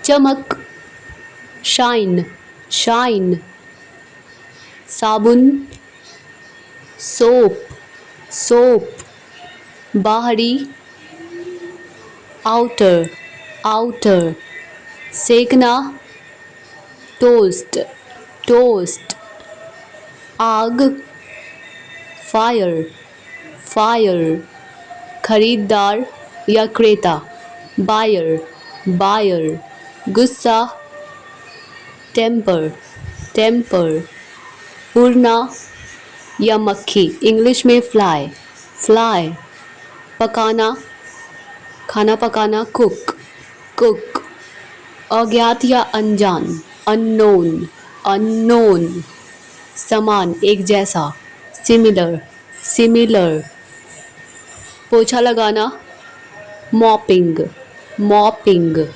चमक, shine, shine. साबुन, soap, soap. बाहरी, आउटर, आउटर। सेकना, टोस्ट, टोस्ट। आग, फायर, फायर। खरीदार या क्रेता, बायर, बायर। गुस्सा, टेम्पर, टेम्पर। उड़ना या मक्खी, इंग्लिश में फ्लाई, फ्लाई। पकाना, खाना पकाना, कुक, कुक। अज्ञात या अनजान, अननोन, अननोन। समान, एक जैसा, सिमिलर, सिमिलर। पोछा लगाना, मॉपिंग, मॉपिंग।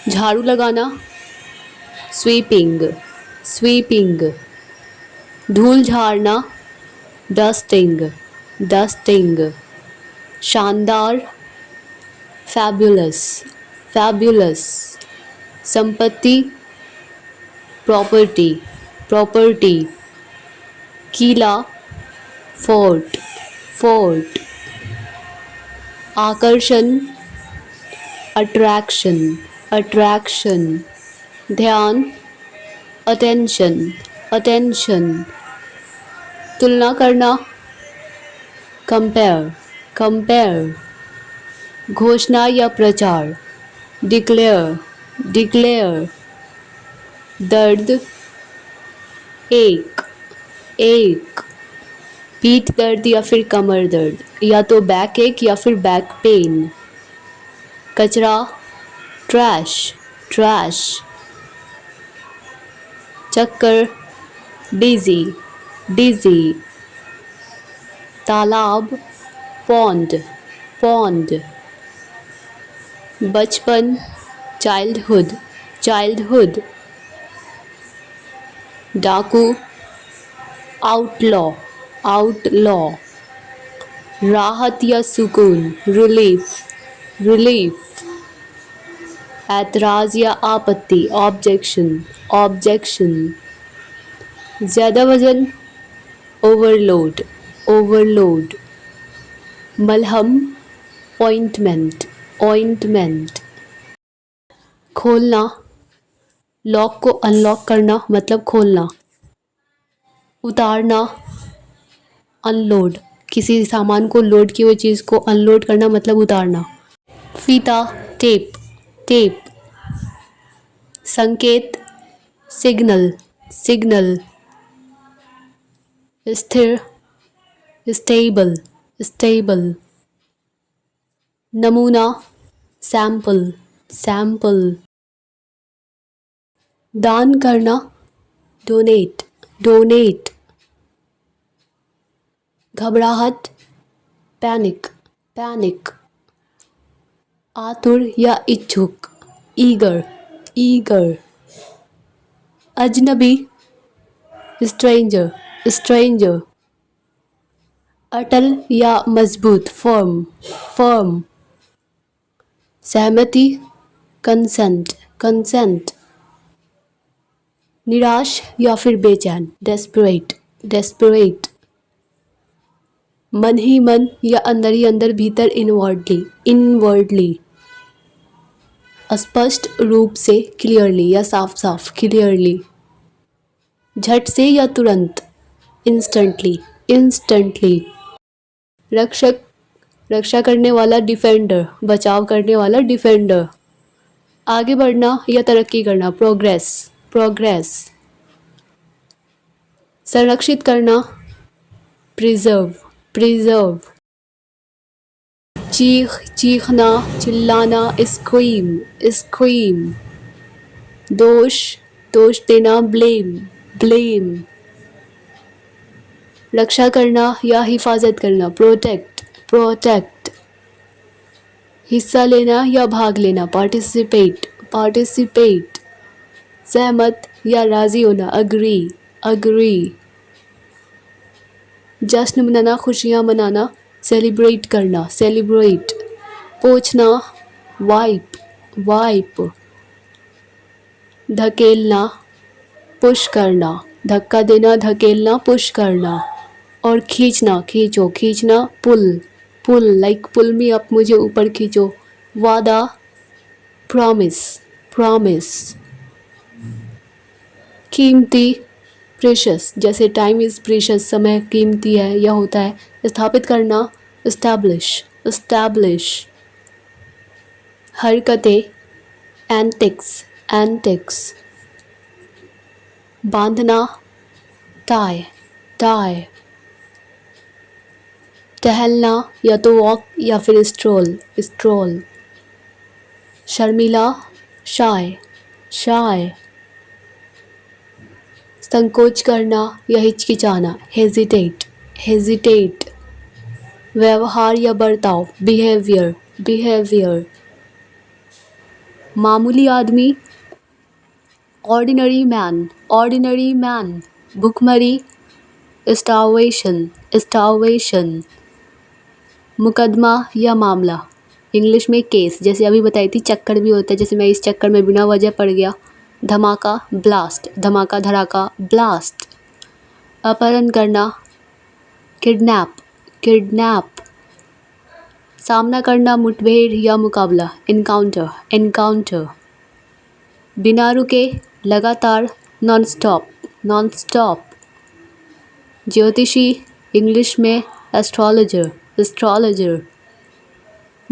झाड़ू लगाना, स्वीपिंग, स्वीपिंग। धूल झाड़ना, डस्टिंग, डस्टिंग। शानदार, फैब्युलस, फैब्युलस। संपत्ति, प्रॉपर्टी, प्रॉपर्टी। किला, फोर्ट, फोर्ट। आकर्षण, अट्रैक्शन, अट्रैक्शन। ध्यान, अटेंशन, अटेंशन। तुलना करना, कंपेयर, कंपेयर। घोषणा या प्रचार, डिक्लेयर, डिक्लेयर। दर्द, एक, एक। पीठ दर्द या फिर कमर दर्द, या तो बैक एक या फिर बैक पेन। कचरा, ट्रैश, ट्रैश। चक्कर, डिजी, डिजी। तालाब, पॉन्ड, पॉन्ड। बचपन, चाइल्डहुड, चाइल्डहुड। डाकू, आउटलॉ, आउटलॉ। राहत या सुकून, रिलीफ, रिलीफ। ऐतराज़ या आपत्ति, ऑब्जेक्शन, ऑब्जेक्शन। ज़्यादा वजन, ओवरलोड, ओवरलोड। मलहम, ऑइंटमेंट, ऑइंटमेंट। खोलना, लॉक को अनलॉक करना मतलब खोलना। उतारना, अनलोड, किसी सामान को लोड किए हुए चीज़ को अनलोड करना मतलब उतारना। फीता, टेप, टेप। संकेत, सिग्नल, सिग्नल। स्थिर, स्टेबल, स्टेबल। नमूना, सैंपल, सैंपल। दान करना, डोनेट, डोनेट। घबराहट, पैनिक, पैनिक। आतुर या इच्छुक, ईगर, ईगर। अजनबी, स्ट्रेंजर, स्ट्रेंजर। अटल या मजबूत, फर्म, फर्म। सहमति, कंसेंट, कंसेंट। निराश या फिर बेचैन, डेस्परेट, डेस्परेट। मन ही मन या अंदर ही अंदर, भीतर, इनवर्डली, इनवर्डली। स्पष्ट रूप से, क्लियरली या साफ साफ, क्लियरली। झट से या तुरंत, इंस्टेंटली, इंस्टेंटली। रक्षक, रक्षा करने वाला, डिफेंडर, बचाव करने वाला, डिफेंडर। आगे बढ़ना या तरक्की करना, प्रोग्रेस, प्रोग्रेस। संरक्षित करना, प्रिजर्व, प्रिजर्व। चीख, चीखना, चिल्लाना, स्क्रीम, स्क्रीम। दोष, दोष देना, ब्लेम, ब्लेम। रक्षा करना या हिफाजत करना, प्रोटेक्ट, प्रोटेक्ट। हिस्सा लेना या भाग लेना, पार्टिसिपेट, पार्टिसिपेट। सहमत या राजी होना, अग्री, अग्री। जश्न मनाना, खुशियाँ मनाना, सेलिब्रेट करना, सेलिब्रेट। पोंछना, वाइप, वाइप। धकेलना, पुश करना, धक्का देना, धकेलना, पुश करना। और खींचना, खींचो, खींचना, पुल, पुल, लाइक पुल मी अप, मुझे ऊपर खींचो। वादा, प्रॉमिस, प्रॉमिस। कीमती, प्रेशस, जैसे टाइम इज़ प्रेशस, समय कीमती है या होता है। स्थापित करना, इस्टैब्लिश, इस्टैब्लिश। हरकतें, एंटिक्स, एंटिक्स। बांधना, टाई, टाई। टहलना, या तो वॉक या फिर स्ट्रोल, स्ट्रोल। शर्मिला, शाय, शाय। संकोच करना या हिचकिचाना, हेजिटेट, हेजिटेट। व्यवहार या बर्ताव, बिहेवियर, बिहेवियर। मामूली आदमी, ऑर्डिनरी मैन, ऑर्डिनरी मैन। भुखमरी, स्टार्वेशन, स्टार्वेशन। मुकदमा या मामला, इंग्लिश में केस, जैसे अभी बताई थी। चक्कर भी होता है, जैसे मैं इस चक्कर में बिना वजह पड़ गया। धमाका, ब्लास्ट, धमाका धड़ाका, ब्लास्ट। अपहरण करना, किडनैप, किडनैप। सामना करना, मुठभेड़ या मुकाबला, एनकाउंटर, एनकाउंटर। बिना रुके, लगातार, नॉन स्टॉप, नॉन स्टॉप। ज्योतिषी, इंग्लिश में एस्ट्रोलॉजर, एस्ट्रोलॉजर।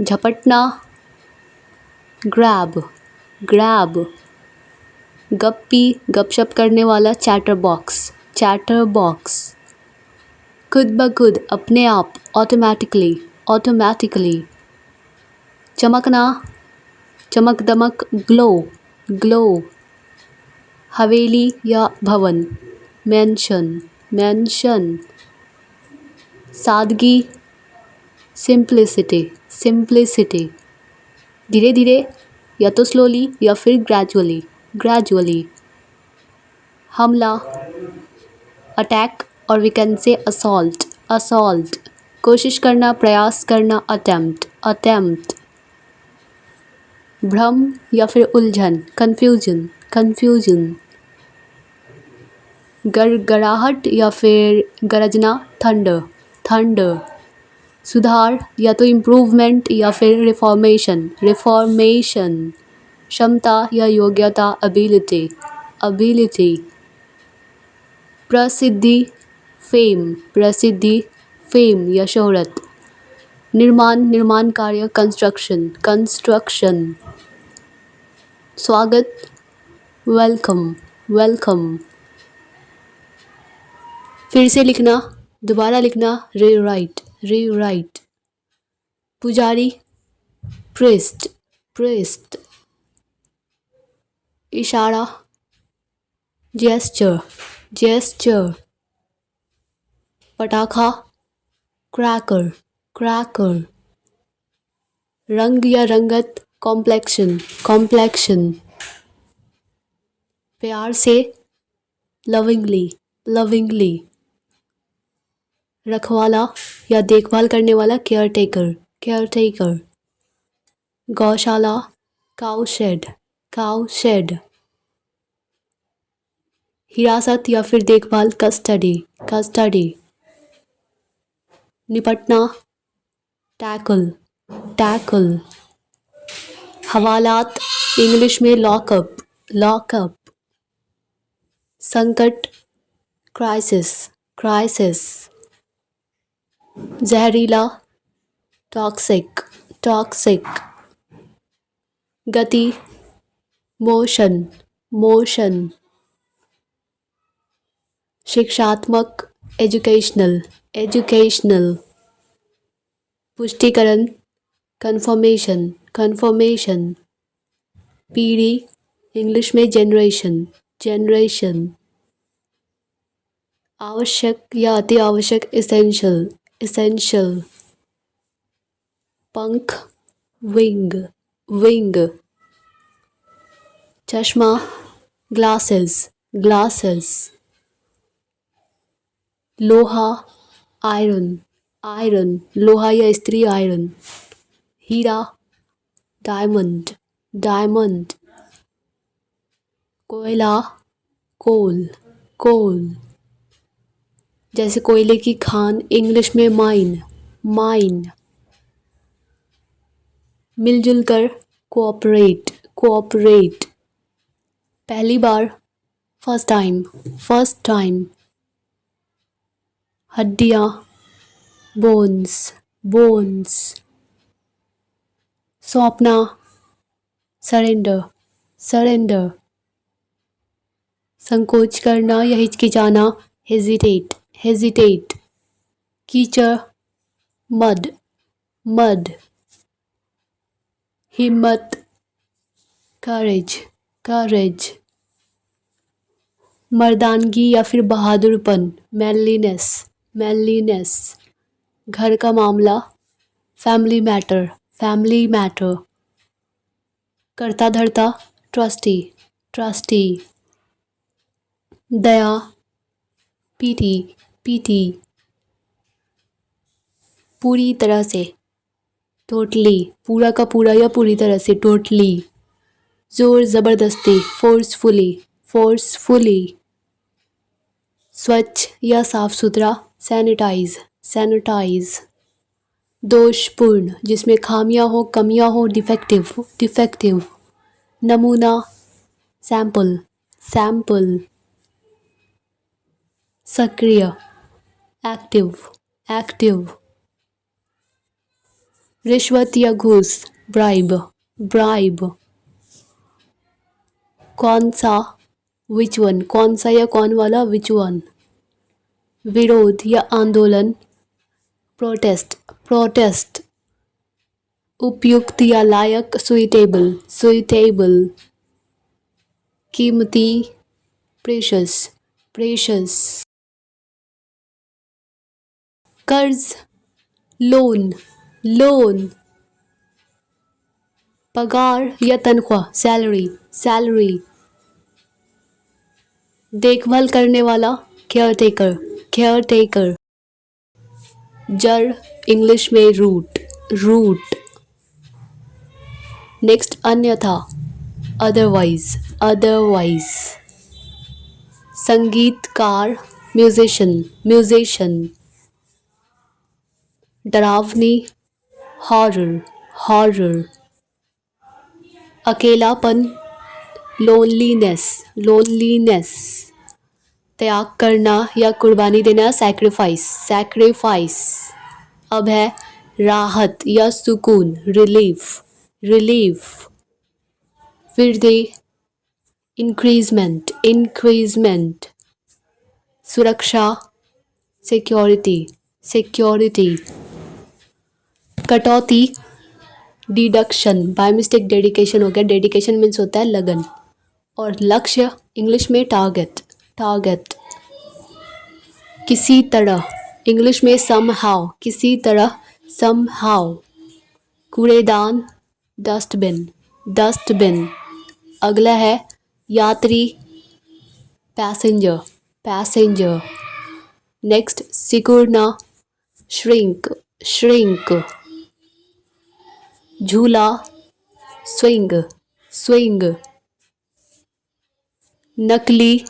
झपटना, ग्रैब, ग्रैब। गप्पी, गपशप करने वाला, चैटर बॉक्स, चैटर बॉक्स। खुद ब खुद, अपने आप, ऑटोमेटिकली, ऑटोमेटिकली। चमकना, चमक दमक, ग्लो, ग्लो। हवेली या भवन, मैंशन, मैंशन। सादगी, सिंप्लिसिटी, सिंप्लिसिटी। धीरे धीरे, या तो स्लोली या फिर ग्रेजुअली, ग्रेजुअली। हमला, अटैक, और we can say assault, assault. कोशिश करना, प्रयास करना, अटेम्प्ट, अटेम्प्ट। भ्रम या फिर उलझन, कन्फ्यूजन, कन्फ्यूजन। गड़गड़ाहट या फिर गरजना, थंडर, थंडर। सुधार, या तो इम्प्रूवमेंट या फिर रिफॉर्मेशन, रिफॉर्मेशन। क्षमता या योग्यता, एबिलिटी, एबिलिटी। प्रसिद्धि, फेम, प्रसिद्धि, फेम या शोहरत। निर्माण, निर्माण कार्य, कंस्ट्रक्शन, कंस्ट्रक्शन। स्वागत, वेलकम, वेलकम। फिर से लिखना, दोबारा लिखना, रीराइट, रीराइट। पुजारी, प्रिस्ट, प्रिस्ट। इशारा, जेस्चर, जेस्चर। पटाखा, क्रैकर, क्रैकर। रंग या रंगत, कॉम्प्लेक्शन, कॉम्प्लेक्शन। प्यार से, लविंगली, लविंगली। रखवाला या देखभाल करने वाला, केयर टेकर, केयर टेकर। गौशाला, काउ शेड, काउ शेड। हिरासत या फिर देखभाल, कस्टडी, कस्टडी। निपटना, टैकल, टैकल। हवालात, इंग्लिश में लॉकअप, लॉकअप। संकट, क्राइसिस, क्राइसिस। जहरीला, टॉक्सिक, टॉक्सिक। गति, मोशन, मोशन। शिक्षात्मक, एजुकेशनल, एजुकेशनल। पुष्टिकरण, कन्फर्मेशन, कन्फर्मेशन। पीढ़ी, इंग्लिश में जनरेशन, जनरेशन। आवश्यक या अति आवश्यक, इसेंशियल, इसेंशियल। पंख, विंग, विंग। चश्मा, ग्लासेस, ग्लासेस। लोहा, आयरन, आयरन। लोहा या स्त्री, आयरन। हीरा, डायमंड, डायमंड। कोयला, कोल, कोल। जैसे कोयले की खान, इंग्लिश में माइन, माइन। मिलजुल कर, कोऑपरेट, कोऑपरेट। पहली बार, फर्स्ट टाइम, फर्स्ट टाइम। हड्डियाँ, बोन्स, बोन्स। सौंपना, सरेंडर, सरेंडर। संकोच करना या हिचकिचाना, हेजिटेट, हेजिटेट। कीचड़, मड, मड। हिम्मत, करेज, करेज। मर्दानगी या फिर बहादुरपन, मैनलीनेस, मैनलीनेस। घर का मामला, फैमिली मैटर, फैमिली मैटर। करता धरता, ट्रस्टी, ट्रस्टी। दया, पीटी, पीटी। पूरी तरह से, टोटली, पूरा का पूरा या पूरी तरह से, टोटली। जोर जबरदस्ती, फोर्सफुली, फोर्सफुली। स्वच्छ या साफ सुथरा, सैनिटाइज, सैनिटाइज। दोषपूर्ण, जिसमें खामियां हो, कमियां हो, डिफेक्टिव, डिफेक्टिव। नमूना, सैंपल, सैंपल। सक्रिय, एक्टिव, एक्टिव। रिश्वत या घूस, ब्राइब, ब्राइब। कौन सा, विच वन, कौन सा या कौन वाला, विच वन। विरोध या आंदोलन, प्रोटेस्ट, प्रोटेस्ट। उपयुक्त या लायक, सुइटेबल, सुइटेबल। कीमती, प्रेशस, प्रेशस। कर्ज, लोन, लोन। पगार या तनख्वाह, सैलरी, सैलरी। देखभाल करने वाला, केयर टेकर, केयर टेकर। जड़, इंग्लिश में रूट, रूट। नेक्स्ट, अन्यथा, अदरवाइज, अदरवाइज। संगीतकार, म्यूजिशियन, म्यूजिशियन। डरावनी, हॉरर, हॉरर। अकेलापन, लोनलीनेस, लोनलीनेस। त्याग करना या कुर्बानी देना, सैक्रिफाइस, सैक्रिफाइस। अभय, राहत या सुकून, रिलीफ, रिलीफ। वृद्धि, इंक्रीजमेंट, इंक्रीजमेंट। सुरक्षा, सिक्योरिटी, सिक्योरिटी। कटौती, डिडक्शन, बाय मिस्टेक डेडिकेशन हो गया, डेडिकेशन मीन्स होता है लगन। और लक्ष्य, इंग्लिश में टारगेट, टारगेट। किसी तरह, इंग्लिश में समहाउ, किसी तरह, समहाउ। कूड़ेदान, डस्टबिन, डस्टबिन। अगला है यात्री, पैसेंजर, पैसेंजर। नेक्स्ट, सिकुड़ना, श्रिंक, श्रिंक। झूला, स्विंग, स्विंग। नकली,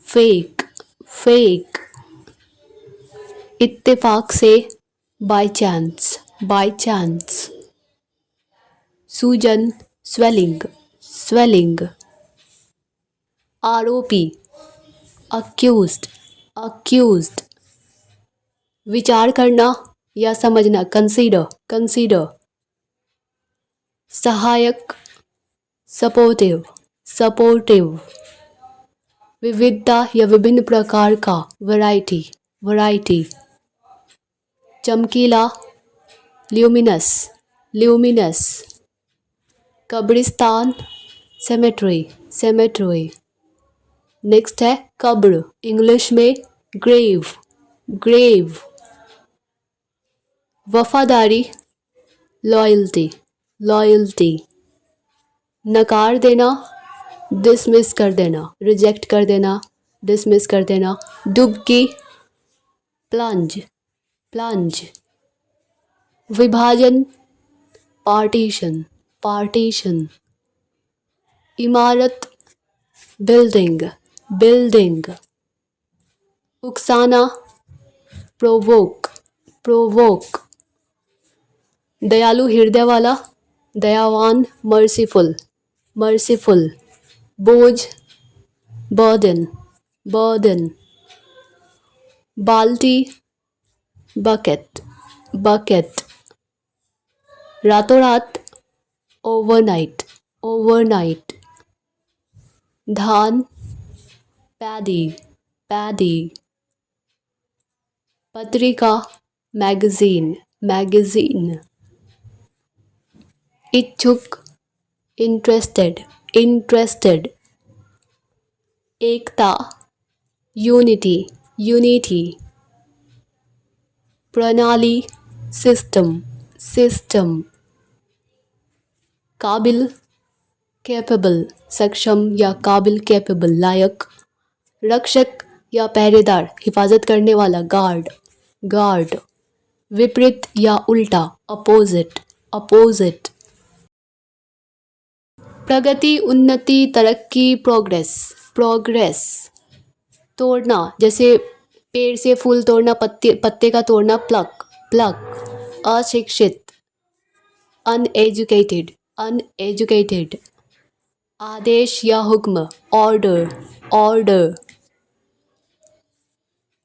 फेक, फेक। इत्तेफाक से, बाय चांस, बाय चांस। सूजन, स्वेलिंग, स्वेलिंग। आरोपी, अक्यूज्ड, अक्यूज्ड। विचार करना या समझना, कंसीडर, कंसीडर। सहायक, सपोर्टिव, सपोर्टिव। विविधता या विभिन्न प्रकार का, वैरायटी, वैरायटी। चमकीला, ल्यूमिनस, ल्यूमिनस। कब्रिस्तान, सेमेट्री, सेमेट्री। नेक्स्ट है कब्र, इंग्लिश में ग्रेव, ग्रेव। वफादारी, लॉयल्टी, लॉयल्टी। नकार देना, डिसमिस कर देना, रिजेक्ट कर देना, डिसमिस कर देना। डुबकी, प्लंज, प्लंज। विभाजन, पार्टीशन, पार्टीशन। इमारत, building, building. उकसाना, provoke, provoke. दयालु हृदय वाला, दयावान, merciful, merciful. बोझ, burden, burden. बाल्टी, bucket, bucket. रातों रात, overnight, overnight. धान, paddy, paddy. पत्रिका, magazine, magazine. इच्छुक, interested, interested. एकता, unity, unity. प्रणाली, system, system. काबिल, capable, सक्षम या काबिल, capable, लायक. रक्षक या पहरेदार, हिफाजत करने वाला, गार्ड, गार्ड. विपरीत या उल्टा, अपोजिट, अपोजिट. प्रगति, उन्नति, तरक्की, प्रोग्रेस, प्रोग्रेस. तोड़ना, जैसे पेड़ से फूल तोड़ना, पत्ते का तोड़ना, प्लक, प्लक. अशिक्षित, अनएजुकेटेड, अनएजुकेटेड. आदेश या हुक्म, ऑर्डर, ऑर्डर.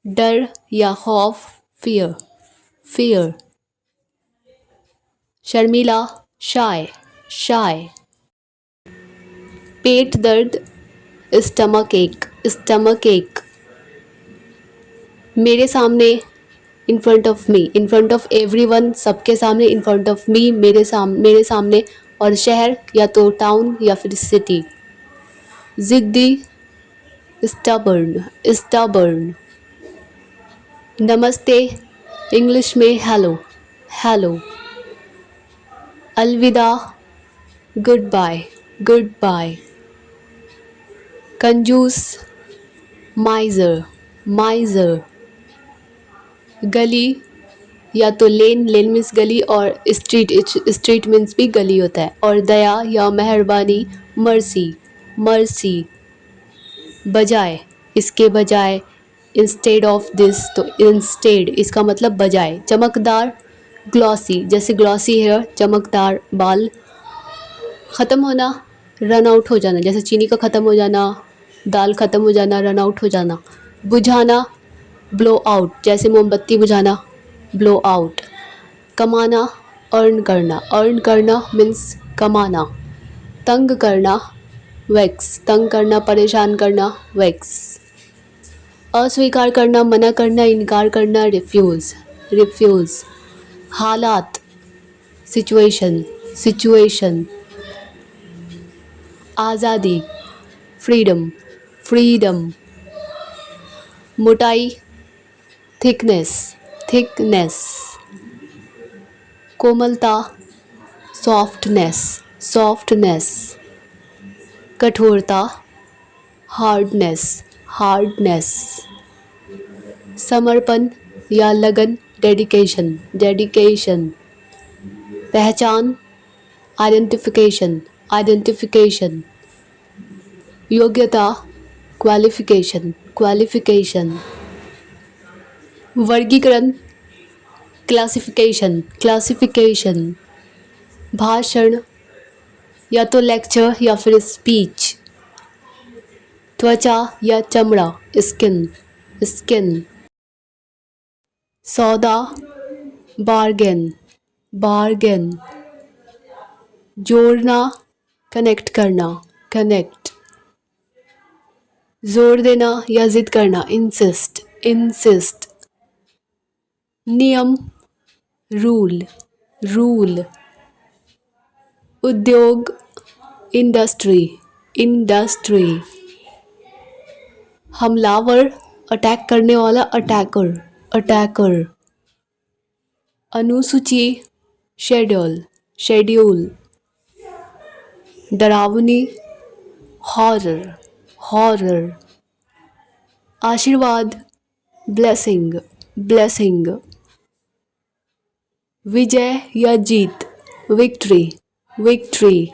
डर या खौफ, फियर, फियर. शर्मिला, शाय, शाय. पेट दर्द, स्टमक एक, स्टमक एक. मेरे सामने, in front of me, in front of everyone, सबके सामने, इन फ्रंट ऑफ मी, मेरे सामने. और शहर या तो टाउन या फिर सिटी. जिद्दी, स्टबर्न, स्टबर्न. नमस्ते, इंग्लिश में हेलो, हेलो. अलविदा, गुड बाय, गुड बाय. कंजूस, माइजर, माइजर. गली या तो लेन, लेन मीन्स गली, और स्ट्रीट, स्ट्रीट मीन्स भी गली होता है. और दया या मेहरबानी, मर्सी, मर्सी. बजाय, इसके बजाय, इंस्टेड ऑफ दिस, तो इंस्टेड, इसका मतलब बजाय. चमकदार, ग्लॉसी, जैसे ग्लॉसी हेयर, चमकदार बाल. ख़त्म होना, रन आउट हो जाना, जैसे चीनी का ख़त्म हो जाना, दाल ख़त्म हो जाना, रन आउट हो जाना. बुझाना, ब्लो आउट, जैसे मोमबत्ती बुझाना, ब्लो आउट. कमाना, अर्न करना, अर्न करना मीन्स कमाना. तंग करना, वैक्स, तंग करना, परेशान करना, वैक्स. अस्वीकार करना, मना करना, इनकार करना, रिफ्यूज़, रिफ्यूज़. हालात, सिचुएशन, सिचुएशन. आज़ादी, फ्रीडम, फ्रीडम. मोटाई, थिकनेस, थिकनेस. कोमलता, सॉफ्टनेस, सॉफ्टनेस. कठोरता, हार्डनेस, हार्डनेस. समर्पण या लगन, डेडिकेशन, डेडिकेशन. पहचान, आइडेंटिफिकेशन, आइडेंटिफिकेशन. योग्यता, क्वालिफिकेशन, क्वालिफिकेशन. वर्गीकरण, क्लासिफिकेशन, क्लासिफिकेशन. भाषण या तो लेक्चर या फिर स्पीच. त्वचा या चमड़ा, स्किन, स्किन. सौदा, बार्गेन, बार्गेन. जोड़ना, कनेक्ट करना, कनेक्ट. जोर देना या जिद करना, इंसिस्ट, इंसिस्ट. नियम, रूल, रूल. उद्योग, इंडस्ट्री, इंडस्ट्री. हमलावर, अटैक करने वाला, अटैकर, अटैकर. अनुसूची, शेड्यूल, शेड्यूल. डरावनी, हॉरर, हॉरर. आशीर्वाद, ब्लेसिंग, ब्लेसिंग. विजय या जीत, विक्ट्री, विक्ट्री.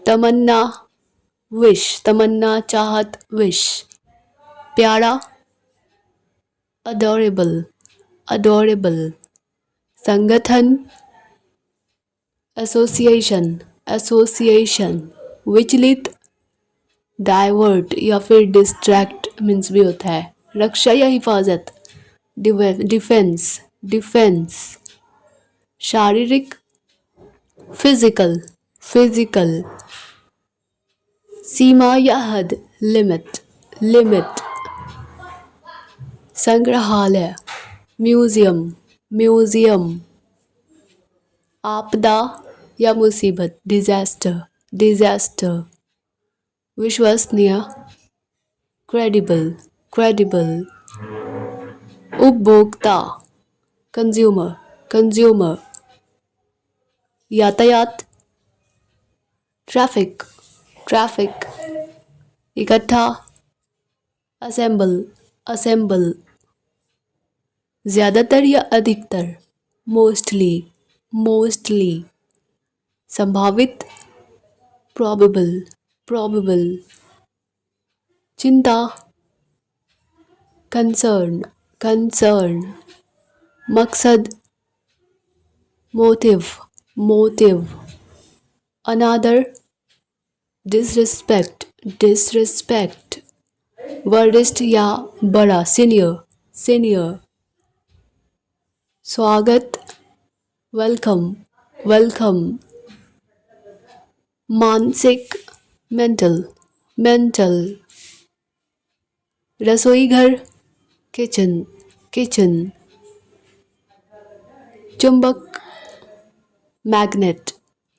तमन्ना, विश तमन्ना चाहत विश प्यारा अडोरेबल अडोरेबल संगठन एसोसिएशन एसोसिएशन विचलित डाइवर्ट या फिर डिस्ट्रैक्ट मीन्स भी होता है रक्षा या हिफाजत डिफेंस डिफेंस शारीरिक फिजिकल फिजिकल सीमा या हद लिमिट लिमिट संग्रहालय म्यूजियम म्यूजियम आपदा या मुसीबत डिजास्टर डिजास्टर विश्वसनीय क्रेडिबल क्रेडिबल उपभोक्ता कंज्यूमर कंज्यूमर यातायात ट्रैफिक ट्रैफिक इकट्ठा असेंबल असेंबल ज्यादातर या अधिकतर मोस्टली मोस्टली संभावित प्रोबेबल प्रोबेबल चिंता कंसर्न कंसर्न मकसद मोटिव मोटिव अनादर डिसरिस्पेक्ट डिसरिस्पेक्ट वरिष्ठ या बड़ा सीनियर सीनियर स्वागत वेलकम वेलकम मानसिक मेंटल मेंटल रसोई घर किचन किचन चुंबक मैग्नेट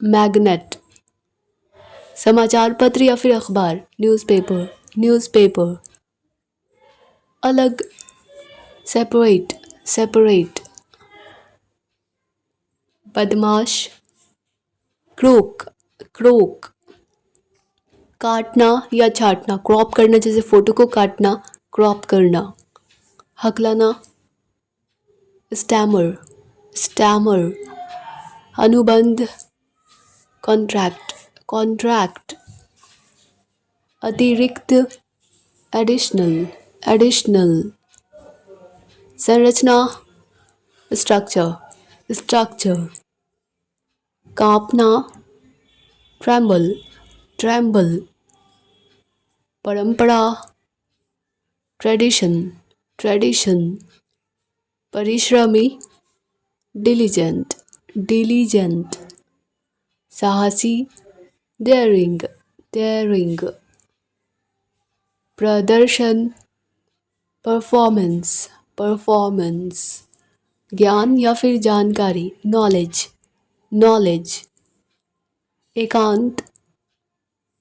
मैग्नेट समाचार पत्र या फिर अखबार न्यूज़पेपर न्यूज़पेपर अलग सेपरेट सेपरेट बदमाश क्रोक क्रोक काटना या छाटना क्रॉप करना जैसे फोटो को काटना क्रॉप करना हकलाना स्टैमर स्टैमर अनुबंध कॉन्ट्रैक्ट कॉन्ट्रैक्ट अतिरिक्त एडिशनल एडिशनल संरचना स्ट्रक्चर स्ट्रक्चर कांपना ट्रैम्बल ट्रैम्बल परंपरा ट्रेडिशन ट्रेडिशन परिश्रमी डिलीजेंट डिलीजेंट साहसी डेयरिंग डेयरिंग प्रदर्शन परफॉर्मेंस परफॉर्मेंस ज्ञान या फिर जानकारी नॉलेज नॉलेज एकांत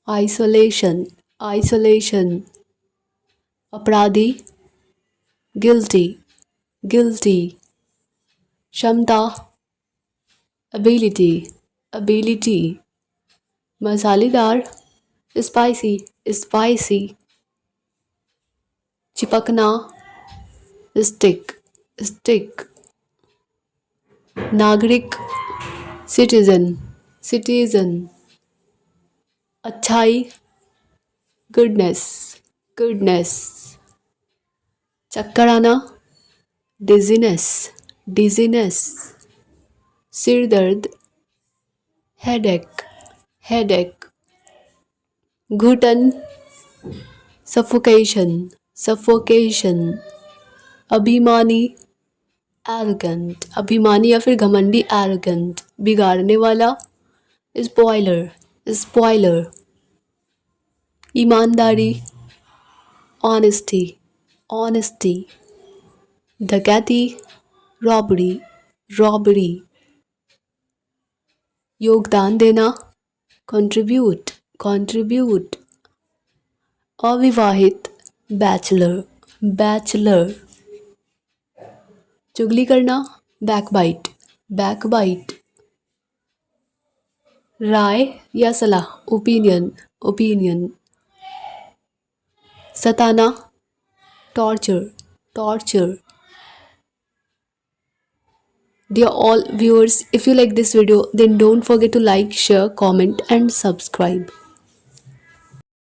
आइसोलेशन आइसोलेशन अपराधी गिल्टी गिल्टी क्षमता एबिलिटी एबिलिटी मसालेदार स्पाइसी स्पाइसी चिपकना स्टिक स्टिक नागरिक सिटीजन सिटीजन अच्छाई गुडनेस गुडनेस चक्कर आना डिजीनेस डिजीनेस सिर दर्द हेडेक हेडेक घुटन सफोकेशन सफोकेशन अभिमानी एरोगेंट अभिमानी या फिर घमंडी एरोगेंट बिगाड़ने वाला स्पॉइलर स्पॉइलर ईमानदारी ऑनेस्टी ऑनेस्टी डकैती रॉबरी रॉबरी योगदान देना कंट्रीब्यूट कंट्रीब्यूट अविवाहित बैचलर बैचलर चुगली करना बैकबाइट बैकबाइट राय या सलाह ओपिनियन ओपिनियन सताना torture torture Dear all viewers, if you like this video, then don't forget to like, share, comment and subscribe.